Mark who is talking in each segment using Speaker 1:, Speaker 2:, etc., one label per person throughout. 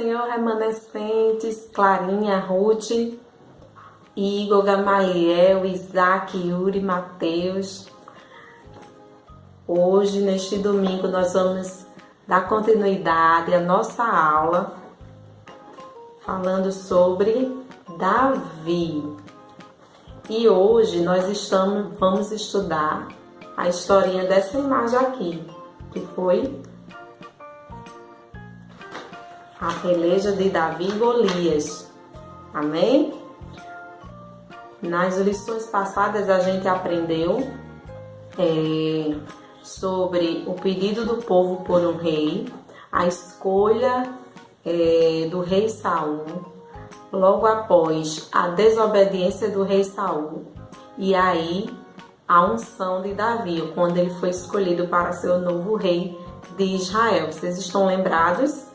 Speaker 1: Senhor, remanescentes, Clarinha, Ruth, Igor, Gamaliel, Isaac, Yuri, Mateus. Hoje, neste domingo, nós vamos dar continuidade à nossa aula falando sobre Davi. E hoje nós vamos estudar a historinha dessa imagem aqui, que foi a peleja de Davi e Golias. Amém? Nas lições passadas a gente aprendeu sobre o pedido do povo por um rei, a escolha do rei Saul, logo após a desobediência do rei Saul, e aí a unção de Davi, quando ele foi escolhido para ser o novo rei de Israel. Vocês estão lembrados?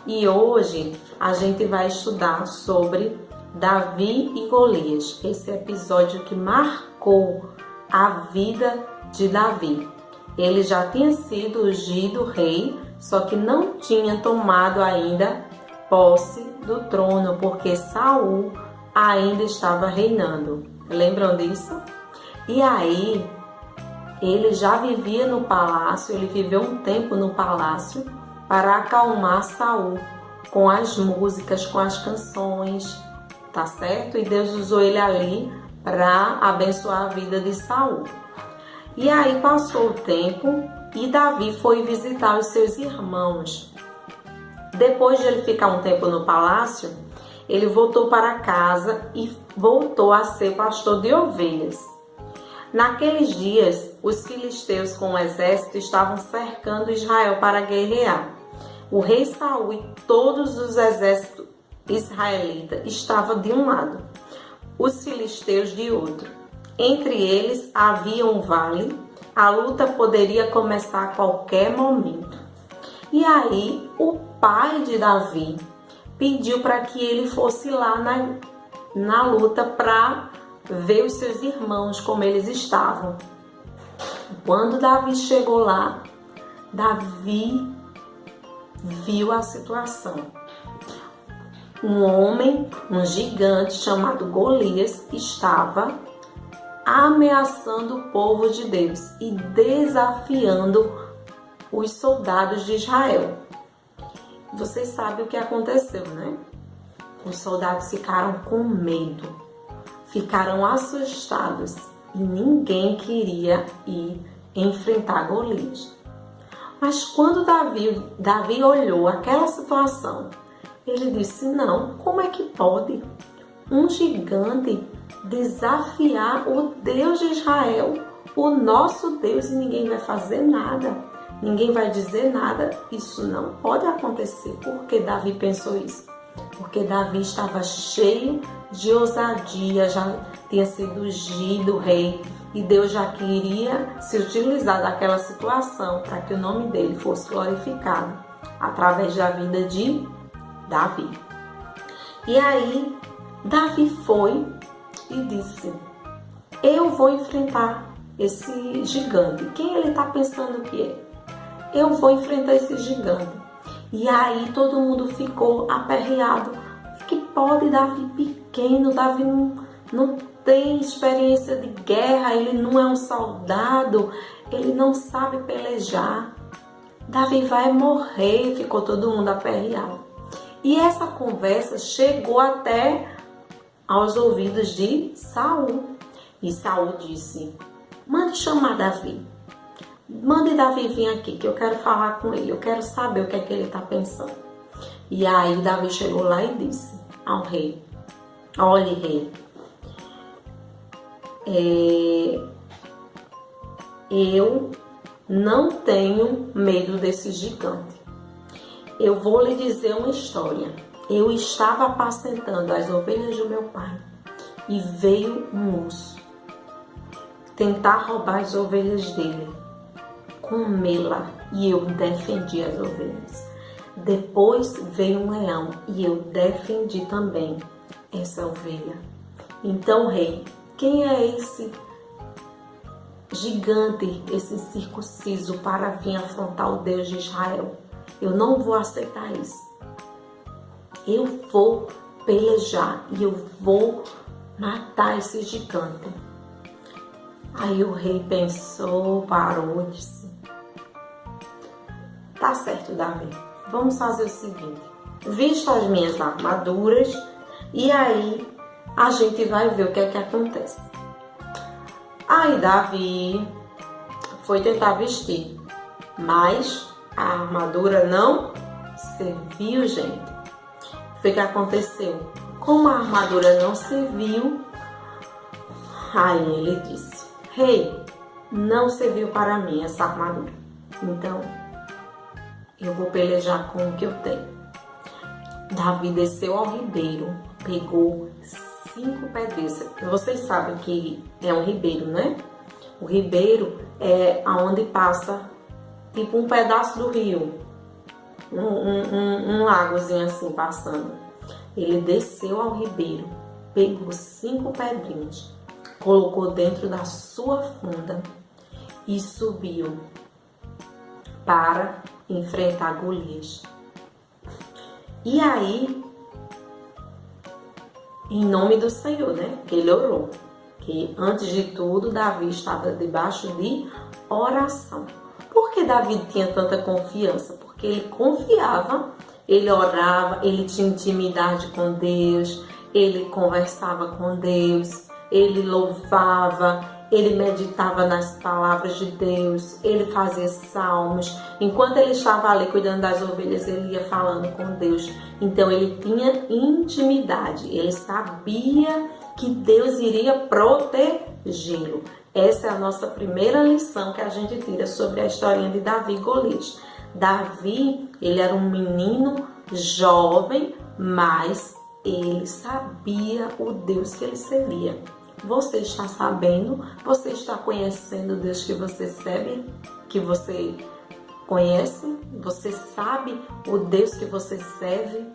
Speaker 1: E hoje a gente vai estudar sobre Davi e Golias, esse episódio que marcou a vida de Davi. Ele já tinha sido ungido rei, só que não tinha tomado ainda posse do trono, porque Saul ainda estava reinando. Lembram disso? E aí, ele já vivia no palácio, ele viveu um tempo no palácio para acalmar Saul com as músicas, com as canções, tá certo? E Deus usou ele ali para abençoar a vida de Saul. E aí passou o tempo e Davi foi visitar os seus irmãos. Depois de ele ficar um tempo no palácio, ele voltou para casa e voltou a ser pastor de ovelhas. Naqueles dias, os filisteus com o exército estavam cercando Israel para guerrear. O rei Saul e todos os exércitos israelitas estavam de um lado, os filisteus de outro. Entre eles havia um vale, a luta poderia começar a qualquer momento. E aí o pai de Davi pediu para que ele fosse lá na luta para ver os seus irmãos como eles estavam. Quando Davi chegou lá, Davi viu a situação. Um homem, um gigante chamado Golias, estava ameaçando o povo de Deus e desafiando os soldados de Israel. Vocês sabem o que aconteceu, né? Os soldados ficaram com medo, ficaram assustados e ninguém queria ir enfrentar Golias. Mas quando Davi olhou aquela situação, ele disse: não, como é que pode um gigante desafiar o Deus de Israel, o nosso Deus, e ninguém vai fazer nada, ninguém vai dizer nada? Isso não pode acontecer. Por que Davi pensou isso? Porque Davi estava cheio de ousadia, já tinha sido ungido rei, e Deus já queria se utilizar daquela situação para que o nome dele fosse glorificado através da vida de Davi. E aí Davi foi e disse: eu vou enfrentar esse gigante. Quem ele está pensando que é? Eu vou enfrentar esse gigante. E aí todo mundo ficou aperreado. Que pode Davi pequeno? Davi não tem experiência de guerra, ele não é um soldado, ele não sabe pelejar. Davi vai morrer, ficou todo mundo aperreado. E essa conversa chegou até aos ouvidos de Saul. E Saul disse: mande chamar Davi. Mande Davi vir aqui, que eu quero falar com ele, eu quero saber o que é que ele está pensando. E aí Davi chegou lá e disse ao rei: olhe, rei, eu não tenho medo desse gigante. Eu vou lhe dizer uma história. Eu estava apacentando as ovelhas do meu pai e veio um urso tentar roubar as ovelhas dele, comê-la, e eu defendi as ovelhas. Depois veio um leão e eu defendi também essa ovelha. Então, rei, quem é esse gigante, esse incircunciso para vir afrontar o Deus de Israel? Eu não vou aceitar isso. eu vou pelejar e eu vou matar esse gigante. Aí o rei pensou, parou e disse: tá certo, Davi, vamos fazer o seguinte: vista as minhas armaduras e aí a gente vai ver o que é que acontece. Aí Davi foi tentar vestir, mas a armadura não serviu, gente. Foi o que aconteceu. Como a armadura não serviu, aí ele disse: rei, não serviu para mim essa armadura, então eu vou pelejar com o que eu tenho. Davi desceu ao ribeiro, pegou 5 pedras. Vocês sabem que é um ribeiro, né? O ribeiro é aonde passa tipo um pedaço do rio, um lagozinho assim passando. Ele desceu ao ribeiro, pegou 5 pedrinhas, colocou dentro da sua funda e subiu para enfrentar Golias. E aí, em nome do Senhor, né? Que ele orou. Que antes de tudo, Davi estava debaixo de oração. Por que Davi tinha tanta confiança? Porque ele confiava, ele orava, ele tinha intimidade com Deus, ele conversava com Deus, ele louvava, ele meditava nas palavras de Deus, ele fazia salmos. Enquanto ele estava ali cuidando das ovelhas, ele ia falando com Deus. Então ele tinha intimidade, ele sabia que Deus iria protegê-lo. Essa é a nossa primeira lição que a gente tira sobre a historinha de Davi e Golias. Davi, ele era um menino jovem, mas ele sabia o Deus que ele servia. Você está sabendo? Você está conhecendo o Deus que você serve? Que você conhece? Você sabe o Deus que você serve?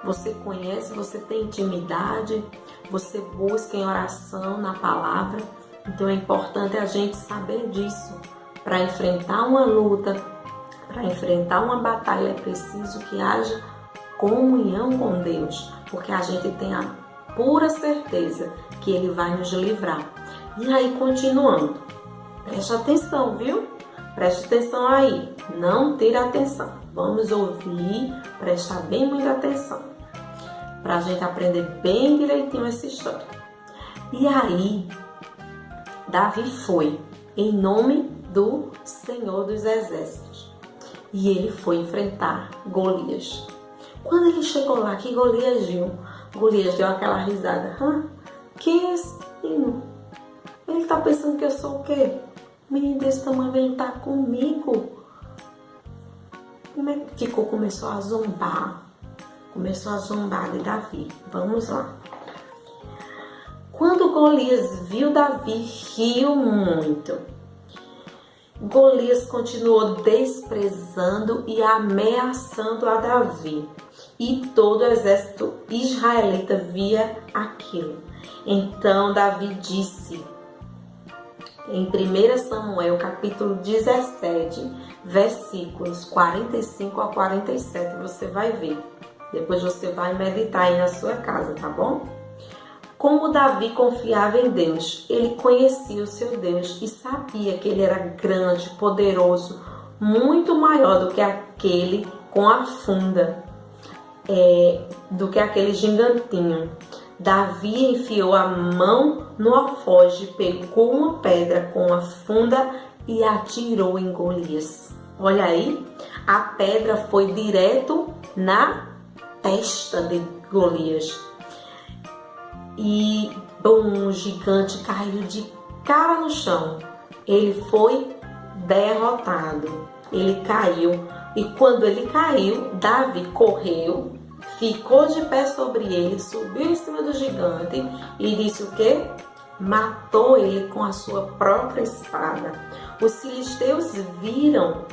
Speaker 1: Você conhece? Você tem intimidade? Você busca em oração, na palavra? Então é importante a gente saber disso. Para enfrentar uma luta, para enfrentar uma batalha, é preciso que haja comunhão com Deus, porque a gente tem a pura certeza que Ele vai nos livrar. E aí, continuando, preste atenção, viu? Preste atenção aí, não tire a atenção. Vamos ouvir, prestar bem muita atenção, para a gente aprender bem direitinho essa história. E aí, Davi foi em nome do Senhor dos Exércitos e ele foi enfrentar Golias. Quando ele chegou lá, que Golias viu? Golias deu aquela risada. Que é esse menino? Ele tá pensando que eu sou o quê? Menino desse tamanho, ele tá comigo. Como é que ficou? Começou a zombar de Davi. Vamos lá. Quando Golias viu Davi, riu muito. Golias continuou desprezando e ameaçando a Davi. E todo o exército israelita via aquilo. Então Davi disse, em 1 Samuel, capítulo 17, versículos 45 a 47, você vai ver. Depois você vai meditar aí na sua casa, tá bom? Como Davi confiava em Deus, ele conhecia o seu Deus e sabia que ele era grande, poderoso, muito maior do que aquele com a funda, do que aquele gigantinho. Davi enfiou a mão no alforje, pegou uma pedra com a funda e atirou em Golias. Olha aí, a pedra foi direto na testa de Golias. E o gigante caiu de cara no chão. Ele foi derrotado. Ele caiu. E quando ele caiu, Davi correu, ficou de pé sobre ele, subiu em cima do gigante e disse o quê? Matou ele com a sua própria espada. Os filisteus viram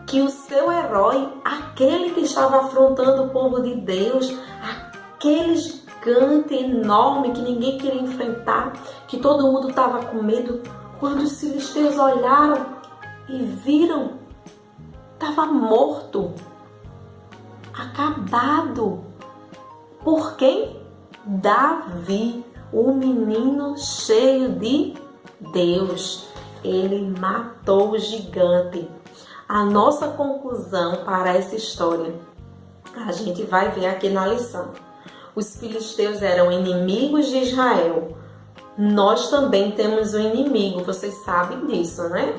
Speaker 1: que o seu herói, aquele que estava afrontando o povo de Deus, aquele gigante enorme que ninguém queria enfrentar, que todo mundo estava com medo, quando os filisteus olharam e viram, estava morto, acabado. Por quem? Davi, o menino cheio de Deus. Ele matou o gigante. A nossa conclusão para essa história, a gente vai ver aqui na lição. Os filisteus eram inimigos de Israel. Nós também temos um inimigo, vocês sabem disso, né?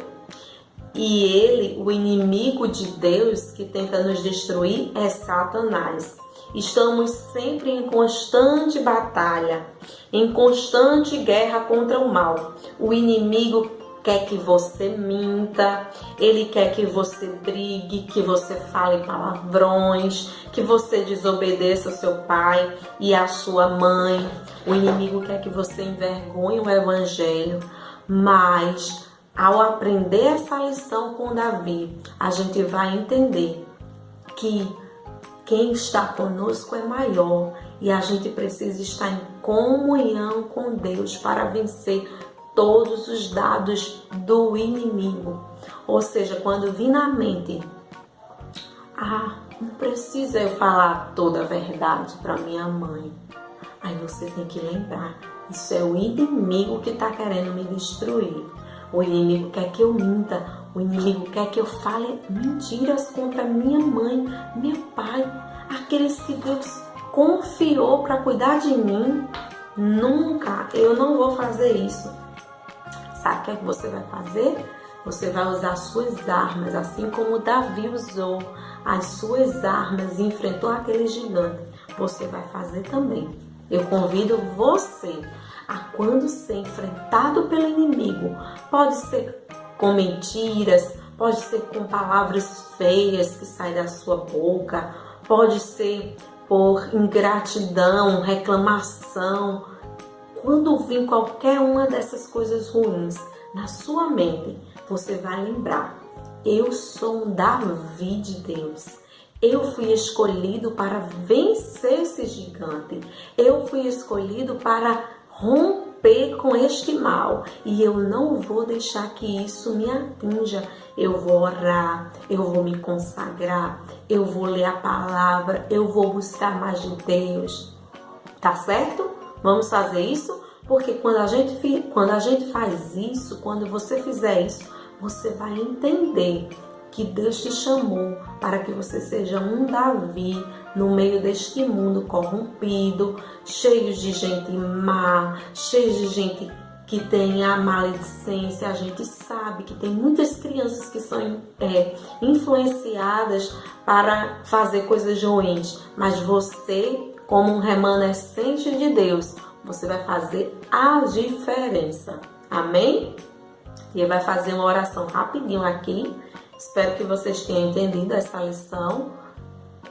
Speaker 1: E ele, o inimigo de Deus que tenta nos destruir, é Satanás. Estamos sempre em constante batalha, em constante guerra contra o mal. O inimigo quer que você minta, ele quer que você brigue, que você fale palavrões, que você desobedeça ao seu pai e à sua mãe. O inimigo quer que você envergonhe o evangelho, mas ao aprender essa lição com Davi, a gente vai entender que quem está conosco é maior e a gente precisa estar em comunhão com Deus para vencer todos os dados do inimigo. Ou seja, quando vir na mente, não precisa eu falar toda a verdade para minha mãe. Aí você tem que lembrar, isso é o inimigo que está querendo me destruir. O inimigo quer que eu minta, o inimigo quer que eu fale mentiras contra minha mãe, meu pai, aqueles que Deus confiou para cuidar de mim. Nunca, eu não vou fazer isso. Sabe o que é que você vai fazer? Você vai usar as suas armas, assim como Davi usou as suas armas e enfrentou aquele gigante. Você vai fazer também. Eu convido você a, quando ser enfrentado pelo inimigo, pode ser com mentiras, pode ser com palavras feias que saem da sua boca, pode ser por ingratidão, reclamação. Quando vir qualquer uma dessas coisas ruins na sua mente, você vai lembrar: eu sou um Davi de Deus. Eu fui escolhido para vencer esse gigante. Eu fui escolhido para romper com este mal. E eu não vou deixar que isso me atinja. Eu vou orar, eu vou me consagrar, eu vou ler a palavra, eu vou buscar mais de Deus. Tá certo? Vamos fazer isso? Porque quando a gente faz isso, quando você fizer isso, você vai entender que Deus te chamou para que você seja um Davi no meio deste mundo corrompido, cheio de gente má, cheio de gente que tem a maledicência. A gente sabe que tem muitas crianças que são influenciadas para fazer coisas ruins, mas você, como um remanescente de Deus, você vai fazer a diferença. Amém? E eu vou fazer uma oração rapidinho aqui. Espero que vocês tenham entendido essa lição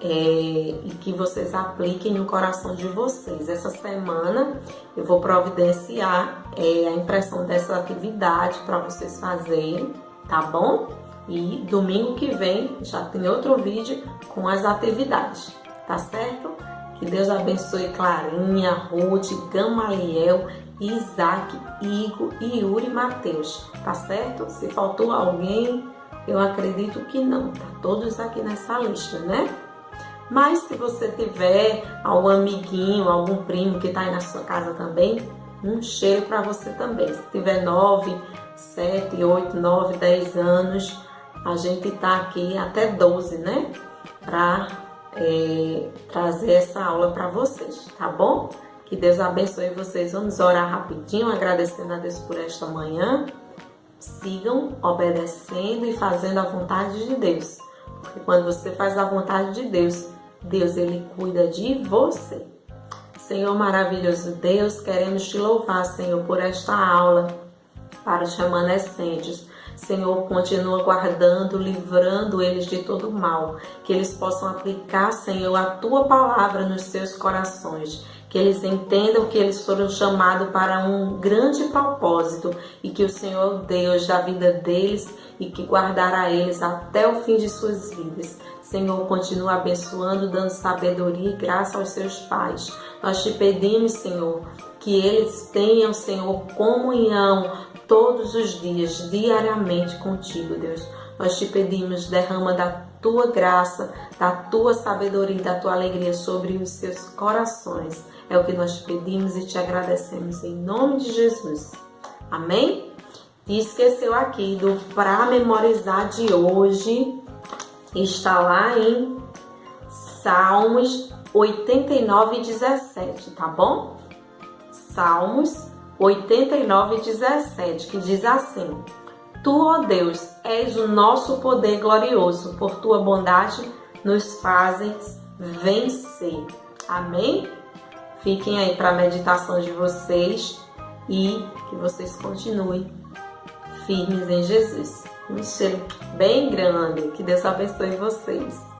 Speaker 1: e que vocês apliquem no coração de vocês. Essa semana eu vou providenciar a impressão dessa atividade para vocês fazerem, tá bom? E domingo que vem já tem outro vídeo com as atividades, tá certo? Que Deus abençoe Clarinha, Ruth, Gamaliel, Isaac, Igor, Yuri e Mateus, tá certo? Se faltou alguém, eu acredito que não, tá todos aqui nessa lista, né? Mas se você tiver algum amiguinho, algum primo que tá aí na sua casa também, um cheiro para você também. Se tiver 9, 7, 8, 9, 10 anos, a gente tá aqui até 12, né? Para trazer essa aula para vocês, tá bom? Que Deus abençoe vocês. Vamos orar rapidinho, agradecendo a Deus por esta manhã. Sigam obedecendo e fazendo a vontade de Deus. Porque quando você faz a vontade de Deus, Deus ele cuida de você. Senhor maravilhoso Deus, queremos te louvar, Senhor, por esta aula para os remanescentes. Senhor, continua guardando, livrando eles de todo mal. Que eles possam aplicar, Senhor, a tua palavra nos seus corações. Que eles entendam que eles foram chamados para um grande propósito e que o Senhor é o Deus da vida deles e que guardará eles até o fim de suas vidas. Senhor, continua abençoando, dando sabedoria e graça aos seus pais. Nós te pedimos, Senhor, que eles tenham, Senhor, comunhão todos os dias, diariamente contigo, Deus. Nós te pedimos, derrama da tua graça, da tua sabedoria e da tua alegria sobre os seus corações. É o que nós te pedimos e te agradecemos em nome de Jesus. Amém? Te esqueceu aqui do para memorizar de hoje, está lá em Salmos 89:17, tá bom? Salmos 89:17, que diz assim: Tu, ó Deus, és o nosso poder glorioso, por tua bondade nos fazes vencer. Amém? Fiquem aí para a meditação de vocês e que vocês continuem firmes em Jesus. Um cheiro bem grande. Que Deus abençoe vocês.